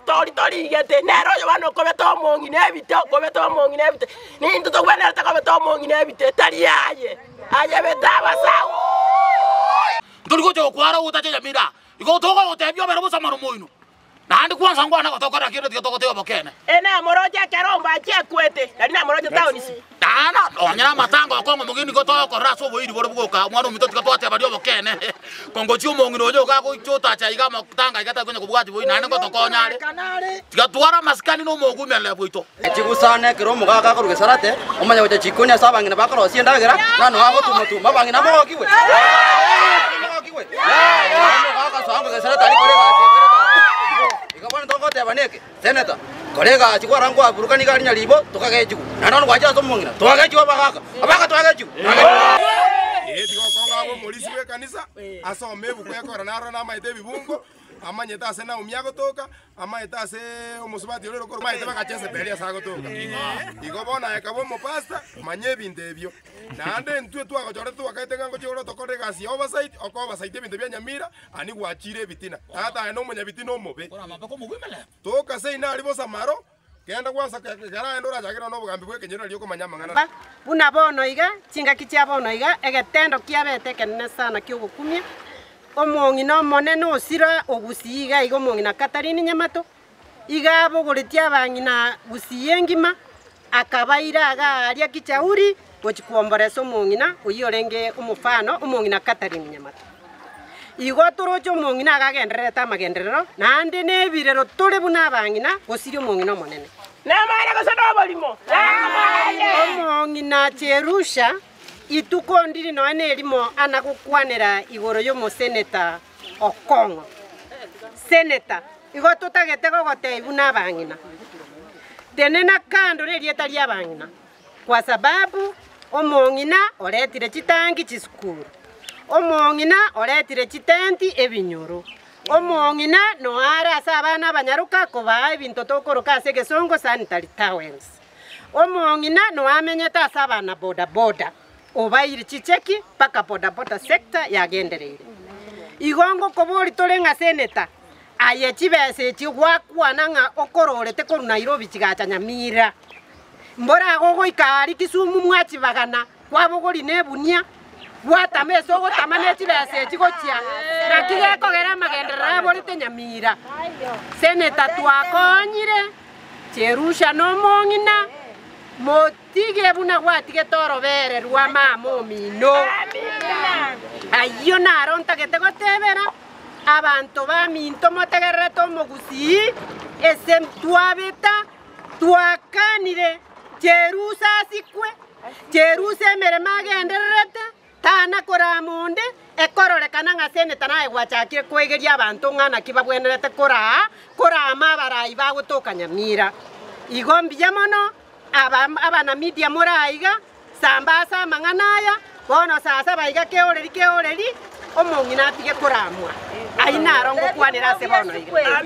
Tony igete nero yo bano ko beto mongi nebite ko beto mongi nebite ni nto to bana ta ko beto mongi nebite tari aye betaba sawo ndiko jo kwara utaje Nyamira iko to ko te byo bero busamaro moino nandi kwanza ngwana ko to kora kire to ko te obokene ena moroja karomba che kwete na moroja taoni si dana onyara matango ko ngomugini ko to ko raso boiri boro bugoka mwana umito tikatwate bari obokene kongo chi umongiro jo ga ko chota cha iga makutanga igata kwenye kubwati boyi nandi ko to konyare tikatwara maskani no mogumele boito chigusane kiro mugaga ko rugesarate omanya gocha chikonya sabangina bakoro siendagera nano ago tumutuma bangina mogokiwe mogokiwe mugaga sango gesarate ari kolega ikabana toko te baneke seneta kolega chikwara ngwa burukani gari nyalibo tukagejiku nano ngwacha somongina tukagejiku abaka tukagejiku tikokonga abo polisi we kanisa asome buku yakora naro na maite bibungo amanyeta ase na umyago toka amaita ase omusubati rero ko maite bakachese beria sago toka igobona ekabo mo pasta manye bindebyo nande ntwe twagachore twakaitenga ngo chiro tokorega si oversight okoba site binde bya Nyamira ani gwachire bitina tata eno munya bitina omobe toka se ina alibo samaro kenda kwasa gara endora jagira no bugambi bwe kenyero liyo komanya mangana buna bono iga chinga kitia bono iga egetendo kiabete kenene sana kyogukumia omongi no monene osira ogusiiga igo mongi na Katarini Nyamato iga bogoretia abangina gusiye ngima akabaira agaria kichauri gochikwomboreso mongi na oyorenge omufano omongi na Katarini Nyamato igo torocho mongi na agagenderereta amagenderero nande nebirero tore buna abangina gosirio mongi no monene namara gosodo bolimo omongi na Cherusha ituko ndiri no anerimo anagukwanera igoro yo moseneta Okongo seneta igo tutagete gogote ibuna abangina tenena kando rerieta ria abangina kwa sababu omongina oretire chitangi chisukuru omongina oretire chitenti ebinyoro omongina no ara asa abana banyaruka koba ebinto tokoroka ase Gesongo sanitary towels omongina no amenyeta asa abana boda obairi chicheki paka boda sector yagendereire igongo kobori torenga seneta aye chibese chigwakwana nga okororete koru Nairobi chigacha Nyamira mbora gogo ikari Kisumu mwachibagana kwabogori nebunia bwatameso gotamane chibese chigochia na kigekogera magenderera borite Nyamira seneta twakonyire Cherusha no mongina motige buna gwatige toro bere rwa mamo mino ayo naronta gete gotebera abantu ba minto motegerere to mogusi ese twabeta twakanire Cherusha sikwe Cherusha mere magendererete tana koramonde ekororekana nga seneta nae gwachakire kwegeria abantu ngana kibabwenerete korama barai bagotoka Nyamira igombi yamono abana media moraiga sambasa manganaya bono sasa baiga keoreri omongi natige kuramwa aina rongo kwanira se bono iga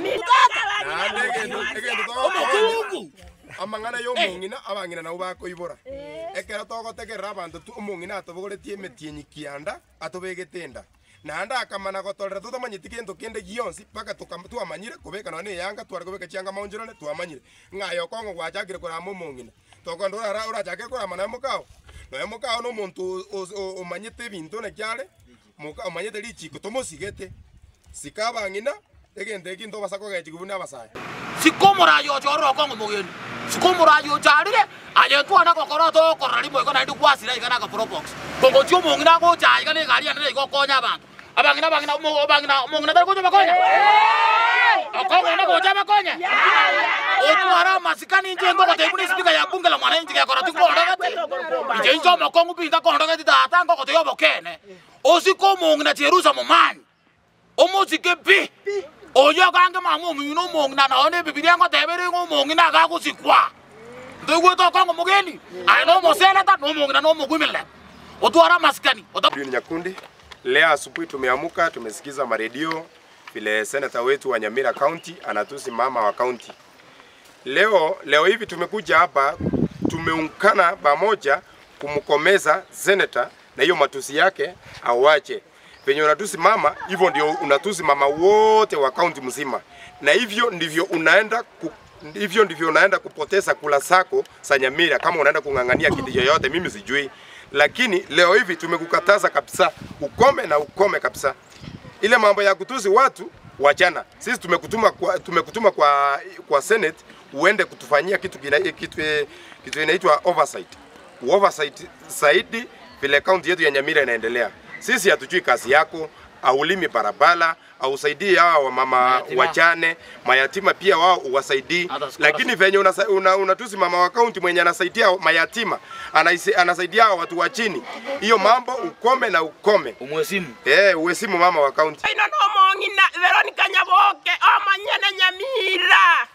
amangana yo mongina abangina na ubako ibora ekera togotegerera abantu tu omongina atobogoretie emetie kianda atobegetenda nanda akamana gotorera tutamanyiti kintu kinde gionsi paka tuamanyire kubeka none yanga twari kubeka chianga maunjirone tuamanyire ngayo kongo gwachakire kurama omongina tokondora urachakire kurama na mukao no muntu omanyite bintu ne kyale omanyite lichiko tomosigete sikabangina egende kinto basako gechigubuna basaya sikomora yo choro kongo mogeni sikomora yo charire aye twana kokoro to korari mo ikona ndu kwasira igana ka probox kongo chi omongina go cha igana gari ane ikokonya abantu abangina omongina tari kuja bakonya akongo na kuja bakonya otwara masikani njengo ko tebuni speaker ya bunge la mwananchi ya korati ko ndagati njengo makongo pinga ko ndagati data ngo ko teyobokene osikomongina Cherusha momani omozike bi oyo kange mamu mino mongina na one bibilia ngo tebere ngo mongina ga kusikwa ndego to kongo mogeni aino mosela ta no mongina no mogumile otwara masikani Nyakundi. Leo asubuhi tumeamuka tumesikiza maredio vile seneta wetu wa Nyamira County anatusimama wa county. Leo hivi tumekuja hapa tumeungana pamoja kumkomeza seneta na hiyo matusi yake awache. venye unatusi mama, hivyo ndio unatusi mama wote wa kaunti mzima. Na hivyo ndivyo unaenda kupoteza kula zako za Nyamira kama unaenda kung'ang'ania kiti yoyote, mimi sijui. Lakini leo hivi tumekukataza kabisa, ukome kabisa. Ile mambo ya kutusi watu wachana. Sisi tumekutuma kwa Senate uende kutufanyia kitu inaitwa oversight. Oversight zaidi vile kaunti yetu ya Nyamira inaendelea. Sisi hatujui kazi yako, aulimi barabara, ausaidii hawa mama wachane, mayatima pia wao uwasaidii. Lakini venye unatusi mama wa kaunti mwenye anasaidia mayatima, anasaidia watu wa chini. Hiyo mambo ukome na ukome. Umwesimu. Uwesimu mama wa kaunti. Ino omongina Veronica Nyaboke omanyene Nyamira.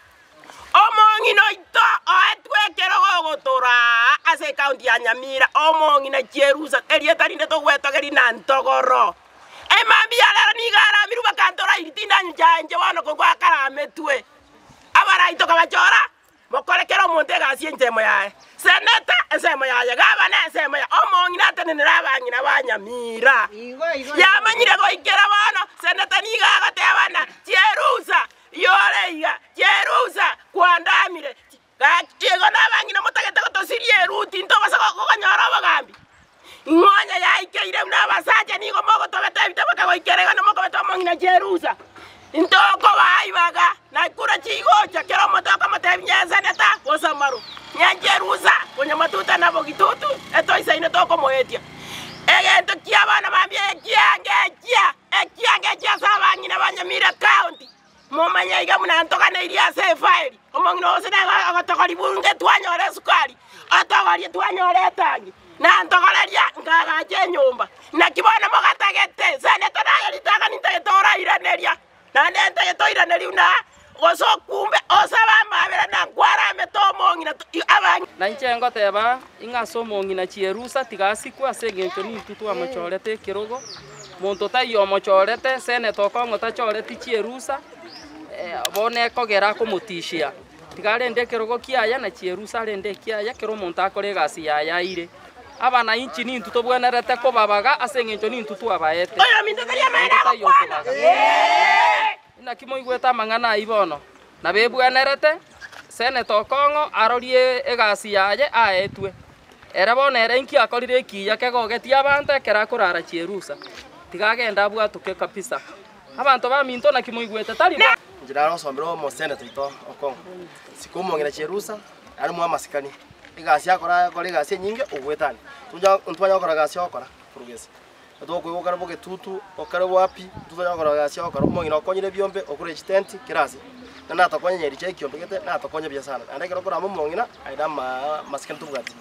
Omongino ito oetwekero gogotora ase kaunti ya Nyamira omongina Cherusa erieta to gwetogeri na ntogoro. Emambia lera nigara miru bakantora iritinda njanje wano kogwa karametwe. Abara ito kabachora mokorekero montega asienjemo yae. Seneta ensemo yae gabana ensemo ya omongina tenenera bangina ba Nyamira. Yamanyire goikera bano seneta nigaga tebana Cherusa yoreiga Cherusa kwandamire gakego nabangina motagete gotosirie ruti ntobasa gokonyora bagambi ngonya yaikeire nabasaje nigo mogotobete bitabo kagoikerega no mogobete omongina Cherusa intoko baibaga na kura chigocha kero motoko motebinyeza neta osamaru nya Cherusa kunya matuta na bogitutu etoisa ine toko moetia egento kia bana mambie ekiange sabangina banyamira county momanya iga muna ntokana iria se file omongino ose na agatokari bunge twanyore sukari atogari twanyore tangi na ntokoreria ngagaje nyumba na kibona mogatagete seneta na litaka nitagetora iraneria na nente getoira neriuna goso kumbe osaba mabera na gwara metomongina abangi na nchengo teba ingaso mongina Cherusa tigasikwa segento ni tutu amachorete kirogo muntu tayo mochorete seneta okongo tachoreti Cherusa bone kogera kumutishia tigarende kirogo kiaya na Cherusa rende kiaya kiro muntu akore gasi yaya ire abana inchi ni ntuto bwenerete ko babaga asengencho ni ntutu abaete oyo mintotaria maera kwana ina kimo igweta mangana ibono na bebwenerete seneta okongo arorie egasi yaye aetwe era bonere inki akorire kiya kegogetia abante kera kurara Cherusa tigagenda bwatuke kabisa abantu ba minto na kimo igweta tari njira no sombero mo seneta ito okongo sikumongera Cherusa ari mu amasikani igasi akora igasi nyinge ugwetani ntwanya okora gasi okora kurugesa atoko yokara boge tutu okara wapi tutanya okora gasi okora mongina okonyire biombe okure extent kirasi na natakonya nyeri chekiombe gete natakonya bia sana andekero kora mongina aida masikani tubwati